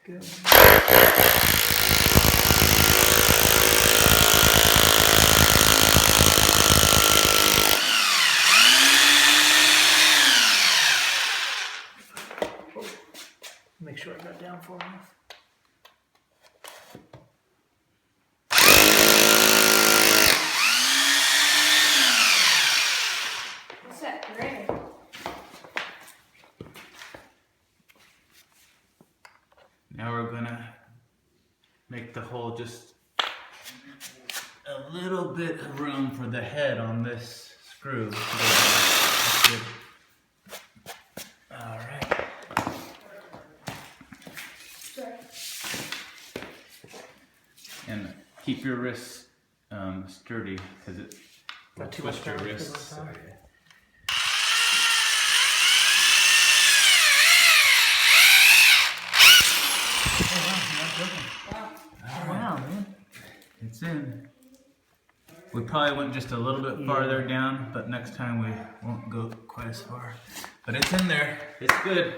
Good. Make sure I got down far enough. What's that gray? Now we're gonna make the hole just a little bit of room for the head on this screw. Alright. And keep your wrists sturdy because it will Got too much twist your power to wrists. put on top. Wow, man. It's in. We probably went just a little bit farther down, but next time we won't go quite as far. But it's in there. It's good.